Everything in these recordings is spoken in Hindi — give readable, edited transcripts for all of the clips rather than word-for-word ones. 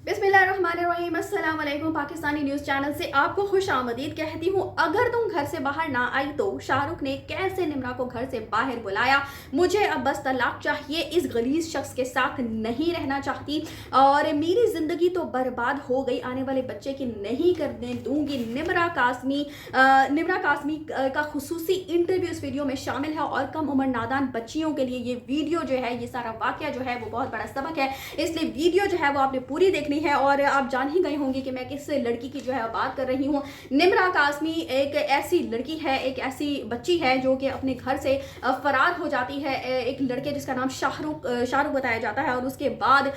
बिस्मिल्लाहिर्रहमानिर्रहीम, अस्सलाम वालेकुम। पाकिस्तानी न्यूज़ चैनल से आपको खुश आमदीद कहती हूँ। अगर तुम घर से बाहर ना आई तो शाहरुख ने कैसे निम्रा को घर से बाहर बुलाया। मुझे अब बस तलाक चाहिए, इस गलीज शख्स के साथ नहीं रहना चाहती और मेरी ज़िंदगी तो बर्बाद हो गई, आने वाले बच्चे की नहीं करने दूंगी। निम्रा कासमी का खुसूसी इंटरव्यू इस वीडियो में शामिल है और कम उम्र नादान बच्चियों के लिए ये वीडियो जो है, ये सारा वाकया जो है वो बहुत बड़ा सबक है, इसलिए वीडियो जो है वो आपने पूरी देखनी है। और आप जान ही गए होंगे कि मैं किस लड़की की जो है बात कर रही हूँ। निम्रा कासमी एक ऐसी लड़की है, एक ऐसी बच्ची है जो कि अपने घर से फरार हो जाती है। एक लड़के जिसका नाम शाहरुख बताया जाता है और उसके बाद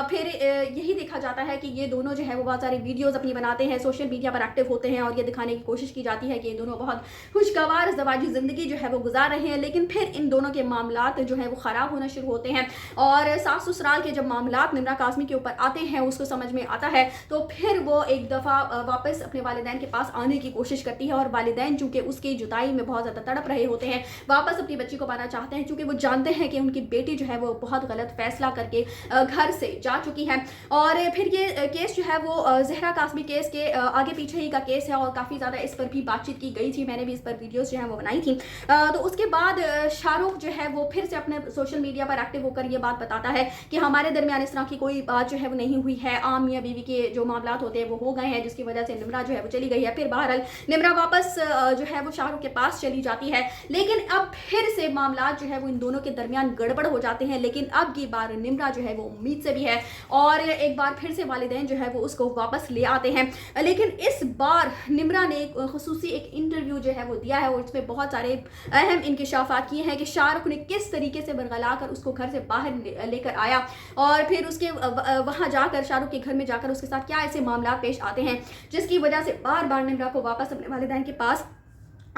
फिर यही देखा जाता है कि ये दोनों जो है वो बहुत सारी वीडियोस अपनी बनाते हैं, सोशल मीडिया पर एक्टिव होते हैं और ये दिखाने की कोशिश की जाती है कि ये दोनों बहुत खुशगवार ज़वाजी ज़िंदगी जो है वो गुजार रहे हैं। लेकिन फिर इन दोनों के मामलात जो है वो ख़राब होना शुरू होते हैं और सास ससुराल के जब मामलात निम्रा कासमी के ऊपर आते हैं, उसको समझ में आता है तो फिर वो एक दफ़ा वापस अपने वालिदैन के पास आने की कोशिश करती है और वालिदैन चूँकि उसकी जुदाई में बहुत ज़्यादा तड़प रहे होते हैं, वापस अपनी बच्ची को पाना चाहते हैं, चूँकि वो जानते हैं कि उनकी बेटी जो है वो बहुत गलत फैसला करके घर से जा चुकी है। और फिर ये केस जो है वो जहरा कासमी केस के आगे पीछे ही का केस है और काफ़ी ज़्यादा इस पर भी बातचीत की गई थी, मैंने भी इस पर वीडियोज़ जो है वो बनाई थी। तो उसके बाद शाहरुख जो है वो फिर से अपने सोशल मीडिया पर एक्टिव होकर ये बात बताता है कि हमारे दरमियान इस तरह की कोई बात जो है वो नहीं हुई है, आम मियाँ बीवी के जो मामलात होते हैं वो हो गए हैं, जिसकी वजह से निम्रा जो है वो चली गई है। फिर बहरहाल निम्रा वापस जो है वो शाहरुख के पास चली जाती है, लेकिन अब फिर से मामलात जो है वो इन दोनों के दरमियान गड़बड़ हो जाते हैं। लेकिन अब की बार निम्रा जो है वो उम्मीद से भी है और एक बार फिर से वालिदैन जो है वो उसको वापस ले आते हैं। लेकिन इस बार निम्रा ने खुसूसी एक इंटरव्यू जो है वो दिया है और उसमें बहुत सारे अहम इंकशाफात किए हैं कि शाहरुख ने किस तरीके से बरगला कर उसको घर से बाहर लेकर आया और फिर उसके वहाँ जाकर शाहरुख के घर में जाकर उसके साथ क्या ऐसे मामला पेश आते हैं जिसकी वजह से बार बार निम्रा को वापस अपने वालिदैन के पास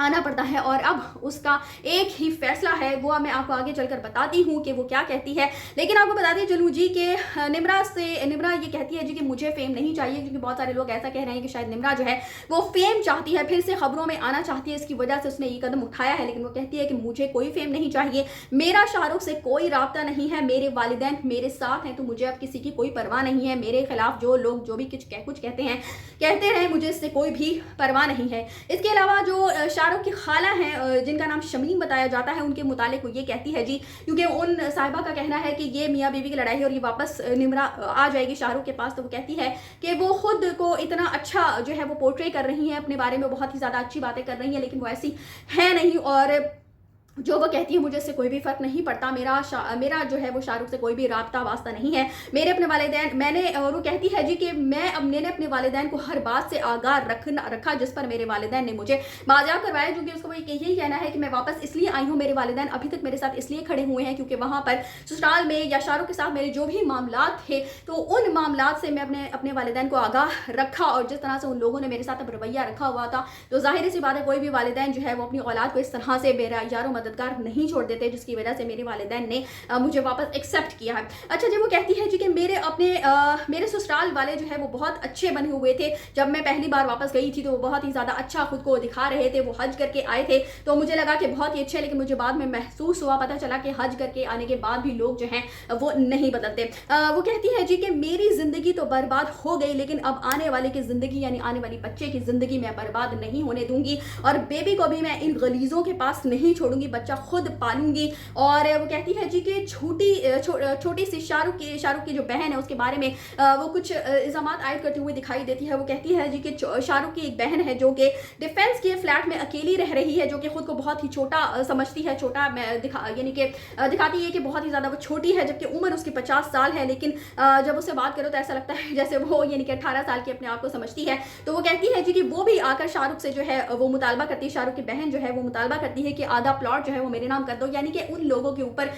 आना पड़ता है। और अब उसका एक ही फैसला है, वो मैं आपको आगे चलकर बताती हूँ कि वो क्या कहती है। लेकिन आपको बता दें चलूँ जी कि निम्रा ये कहती है जी कि मुझे फेम नहीं चाहिए, क्योंकि बहुत सारे लोग ऐसा कह रहे हैं कि शायद निम्रा जो है वो फेम चाहती है, फिर से खबरों में आना चाहती है, इसकी वजह से उसने ये कदम उठाया है। लेकिन वो कहती है कि मुझे कोई फेम नहीं चाहिए, मेरा शाहरुख से कोई राब्ता नहीं है, मेरे वालिदैन मेरे साथ हैं, तो मुझे अब किसी की कोई परवाह नहीं है। मेरे खिलाफ जो लोग जो भी कुछ कहते रहे, मुझे इससे कोई भी परवाह नहीं है। इसके अलावा जो शाहरुख की खाला हैं जिनका नाम शमीम बताया जाता है, उनके मुतालिक वो ये कहती है जी, क्योंकि उन साहिबा का कहना है कि ये मियाँ बीवी की लड़ाई है और ये वापस निम्रा आ जाएगी शाहरुख के पास, तो वो कहती है कि वो खुद को इतना अच्छा जो है वो पोर्ट्रे कर रही हैं, अपने बारे में बहुत ही ज़्यादा अच्छी बातें कर रही हैं, लेकिन वो ऐसी है नहीं। और जो वो कहती है मुझे इससे कोई भी फ़र्क नहीं पड़ता, मेरा जो है वो शाहरुख से कोई भी राब्ता वास्ता नहीं है, मेरे अपने वालिदैन और वो कहती है जी कि मैंने अपने वालिदैन को हर बात से आगाह रखा जिस पर मेरे वालिदैन ने मुझे बाजियाब करवाया, क्योंकि उसको यही कहना है कि मैं वापस इसलिए आई हूँ, मेरे वालिदैन अभी तक मेरे साथ इसलिए खड़े हुए हैं क्योंकि वहाँ पर ससुराल में या शाहरुख के साथ मेरे जो भी मामलात थे, तो उन मामलात से मैं अपने वालिदैन को आगाह रखा और जिस तरह से उन लोगों ने मेरे साथ अब रवैया रखा हुआ था, तो जाहिर सी बात है कोई भी वालिदैन जो है वो अपनी औलाद को इस तरह से बेरायारो मददगार नहीं छोड़ देते, जिसकी वजह से मेरे वालिदैन ने मुझे वापस एक्सेप्ट किया है। अच्छा जी, वो कहती है जी कि मेरे ससुराल वाले जो है वो बहुत अच्छे बने हुए थे, जब मैं पहली बार वापस गई थी तो वो बहुत ही ज़्यादा अच्छा खुद को दिखा रहे थे, वो हज करके आए थे तो मुझे लगा कि बहुत ही अच्छे, लेकिन मुझे बाद में महसूस हुआ, पता चला कि हज करके आने के बाद भी लोग जो हैं वो नहीं बदलते। वो कहती है जी कि मेरी ज़िंदगी तो बर्बाद हो गई, लेकिन अब आने वाले की ज़िंदगी यानी आने वाली बच्चे की ज़िंदगी मैं बर्बाद नहीं होने दूंगी और बेबी को भी मैं इन गलीज़ों के पास नहीं छोड़ूंगी, बच्चा खुद पालूंगी। और वो कहती है जी कि छोटी सी शाहरुख की जो बहन है उसके बारे में वो कुछ इल्ज़ाम आयद करते हुए दिखाई देती है। वो कहती है जी कि शाहरुख की एक बहन है जो कि डिफेंस के फ्लैट में अकेली रह रही है, जो कि खुद को बहुत ही छोटा समझती है, छोटा यानी कि दिखाती है कि बहुत ही ज़्यादा वो छोटी है, जबकि उम्र उसकी 50 साल है, लेकिन जब उससे बात करो तो ऐसा लगता है जैसे वो यानी कि 18 साल की अपने आप को समझती है। तो वो कहती है जी कि वो भी आकर शाहरुख से जो है वो मुतालबा करती है, शाहरुख की बहन जो है वो मुतालबा करती है कि आधा प्लॉट जो है वो मेरे नाम कर दो, यानी कि उन लोगों के ऊपर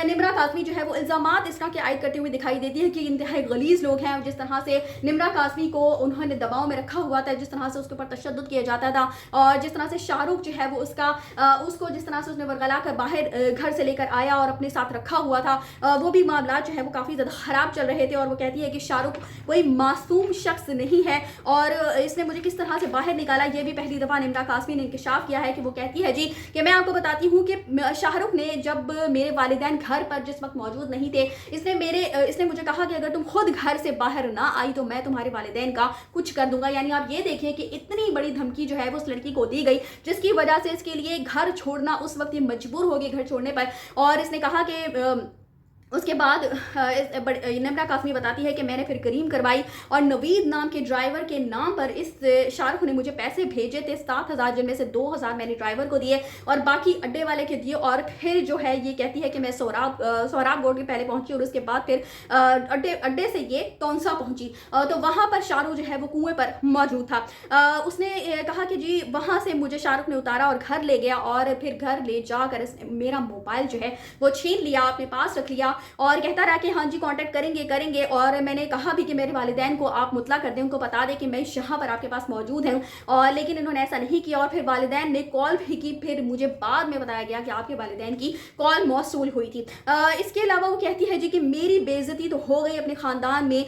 निम्रा कासमी जो है वो इल्ज़ामात इस तरह के आयद करते हुए दिखाई देती है कि इंतहाई गलीज़ लोग हैं, जिस तरह से निम्रा कासमी को उन्होंने दबाव में रखा हुआ था, जिस तरह से उसके ऊपर तशद्दुद किया जाता था और जिस तरह से शाहरुख जो है वो उसको जिस तरह से उसने बरगला कर बाहर घर से लेकर आया और अपने साथ रखा हुआ था, वो भी मामला जो है वो काफ़ी ज़्यादा ख़राब चल रहे थे। और वो कहती है कि शाहरुख कोई मासूम शख्स नहीं है और इसने मुझे किस तरह से बाहर निकाला, ये भी पहली दफ़ा निम्रा कासमी ने इंकशाफ किया है। कि वो कहती है जी कि मैं आपको बताती बताती हूँ कि शाहरुख ने जब मेरे वालिदैन घर पर जिस वक्त मौजूद नहीं थे, इसने मुझे कहा कि अगर तुम खुद घर से बाहर ना आई तो मैं तुम्हारे वालिदैन का कुछ कर दूंगा। यानी आप ये देखिए कि इतनी बड़ी धमकी जो है वो उस लड़की को दी गई, जिसकी वजह से इसके लिए घर छोड़ना, उस वक्त ये मजबूर हो गई घर छोड़ने पर। और इसने कहा कि उसके बाद निम्रा कासमी बताती है कि मैंने फिर करीम करवाई और नवीद नाम के ड्राइवर के नाम पर इस शाहरुख ने मुझे पैसे भेजे थे 7,000, जिनमें से 2,000 मैंने ड्राइवर को दिए और बाकी अड्डे वाले के दिए। और फिर जो है ये कहती है कि मैं सोहराब रोड के पहले पहुंची और उसके बाद फिर अड्डे से ये तौंसा पहुंची। तो वहां पर शाहरुख जो है वो कुएं पर मौजूद था। उसने कहा कि जी वहां से मुझे शाहरुख ने उतारा और घर ले गया और फिर घर ले जाकर मेरा मोबाइल जो है वो छीन लिया, अपने पास रख लिया और कहता रहा कि हाँ जी कांटेक्ट करेंगे। और मैंने कहा भी कि मेरे वालिदैन को आप मुतला कर दें, उनको बता दें कि मैं यहाँ पर आपके पास मौजूद हूँ। और लेकिन इन्होंने ऐसा नहीं किया और फिर वालिदैन ने कॉल भी की। फिर मुझे बाद में बताया गया कि आपके वालिदैन की कॉल मौसूल हुई थी। इसके अलावा वो कहती है जी कि मेरी बेइज्जती तो हो गई अपने ख़ानदान में,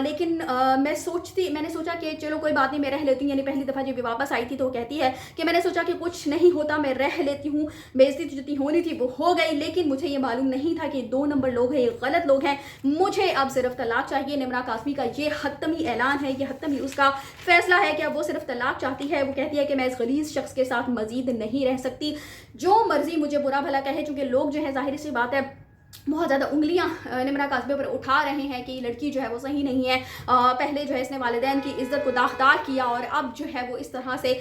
लेकिन मैंने सोचा कि चलो कोई बात नहीं, मैं रह लेती हूँ। यानी पहली दफ़ा जब वापस आई थी तो कहती है कि मैंने सोचा कि कुछ नहीं होता, मैं रह लेती हूँ, बेइज्जती जितनी होनी थी वो हो गई, लेकिन मुझे ये मालूम नहीं था कि 2 नंबर लोग हैं, ये गलत लोग हैं, मुझे अब सिर्फ तलाक चाहिए। निम्रा कासमी का ये हत्तमी ऐलान है, ये हत्तमी उसका फैसला है कि अब वो सिर्फ तलाक चाहती है। वो कहती है कि मैं इस गलीज शख्स के साथ मजीद नहीं रह सकती, जो मर्जी मुझे बुरा भला कहे, चूंकि लोग जो है जाहिर सी बात है बहुत ज़्यादा उंगलियां निम्रा कासमी पर उठा रहे हैं कि लड़की जो है वो सही नहीं है। पहले जो है इसने वालिदैन की इज्जत को दागदार किया और अब जो है वो इस तरह से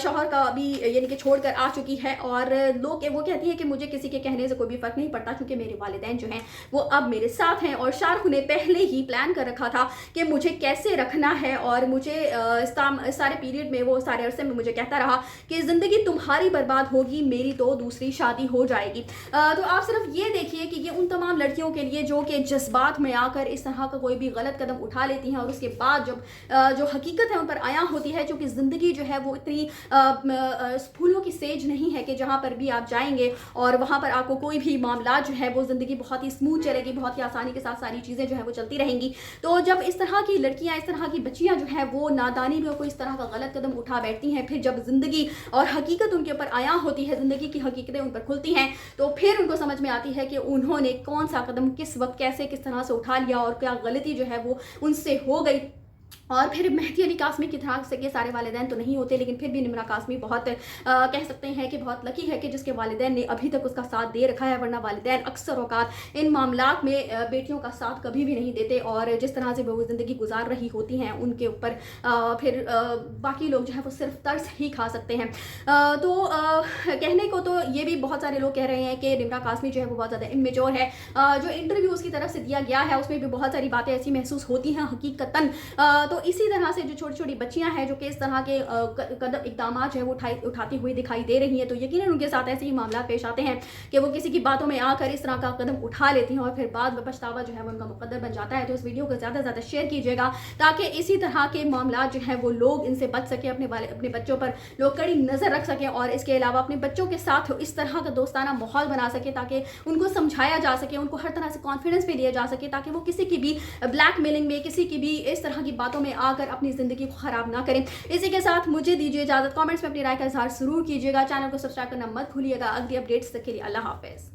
शौहर का भी यानी कि छोड़ कर आ चुकी है। और लोग वो कहती है कि मुझे किसी के कहने से कोई भी फ़र्क नहीं पड़ता, क्योंकि मेरे वालिदैन जो हैं वो अब मेरे साथ हैं। और शाहरुख ने पहले ही प्लान कर रखा था कि मुझे कैसे रखना है और मुझे इस सारे पीरियड में, वो सारे अरसे में मुझे कहता रहा कि ज़िंदगी तुम्हारी बर्बाद होगी, मेरी तो दूसरी शादी हो जाएगी। तो आप सिर्फ ये देखिए कि ये उन तमाम लड़कियों के लिए जो कि जज्बात में आकर इस तरह का कोई भी गलत कदम उठा लेती हैं और उसके बाद जब जो हकीकत है उन पर आया होती है, क्योंकि ज़िंदगी जो है वो इतनी फूलों की सेज नहीं है कि जहाँ पर भी आप जाएंगे और वहाँ पर आपको कोई भी मामला जो है वो ज़िंदगी बहुत ही स्मूथ चलेगी, बहुत ही आसानी के साथ सारी चीज़ें जो है वो चलती रहेंगी। तो जब इस तरह की लड़कियाँ, इस तरह की बच्चियाँ जो है वो नादानी में कोई इस तरह का गलत कदम उठा बैठती हैं, फिर जब ज़िंदगी और हकीकत उनके ऊपर आया होती है, ज़िंदगी की हकीकतें उन पर खुलती हैं, तो फिर उनको समझ में आती है कि उन्होंने कौन सा कदम किस वक्त कैसे किस तरह से उठा लिया और क्या गलती जो है वो उनसे हो गई। और फिर मेहदी अली कासमी की तरह से के सारे वालिदैन तो नहीं होते, लेकिन फिर भी निम्रा कासमी बहुत कह सकते हैं कि बहुत लकी है कि जिसके वालिदैन ने अभी तक उसका साथ दे रखा है, वरना वालिदैन अक्सर औकात इन मामलात में बेटियों का साथ कभी भी नहीं देते। और जिस तरह से वो ज़िंदगी गुजार रही होती हैं उनके ऊपर फिर बाकी लोग जो है वो सिर्फ तरस ही खा सकते हैं। तो कहने को तो ये भी बहुत सारे लोग कह रहे हैं कि निम्रा कासमी जो है वो बहुत ज़्यादा इमेच्योर है। जो इंटरव्यू उसकी तरफ से दिया गया है उसमें भी बहुत सारी बातें ऐसी महसूस होती हैं हकीकतन। तो इसी तरह से जो छोटी छोटी बच्चियां हैं जो कि इस तरह के कदम इकदाम जो है वो उठाती हुई दिखाई दे रही हैं, तो यकीनन उनके साथ ऐसे ही मामला पेश आते हैं कि वो किसी की बातों में आकर इस तरह का कदम उठा लेती हैं और फिर बाद में पछतावा जो है वो उनका मुकद्दर बन जाता है। तो इस वीडियो को ज़्यादा से ज़्यादा शेयर कीजिएगा ताकि इसी तरह के मामला जो है वो लोग इनसे बच सके, अपने बच्चों पर लोग कड़ी नज़र रख सकें और इसके अलावा अपने बच्चों के साथ इस तरह का दोस्ताना माहौल बना सके ताकि उनको समझाया जा सके, उनको हर तरह से कॉन्फिडेंस पे लिया जा सके ताकि वो किसी की भी ब्लैकमेलिंग में, किसी की भी इस तरह की बातों में आकर अपनी ज़िंदगी को ख़राब ना करें। इसी के साथ मुझे दीजिए इजाज़त। कमेंट्स में अपनी राय का इजहार ज़रूर कीजिएगा। चैनल को सब्सक्राइब करना मत भूलिएगा। अगली अपडेट्स तक के लिए अल्लाह हाफ़िज़।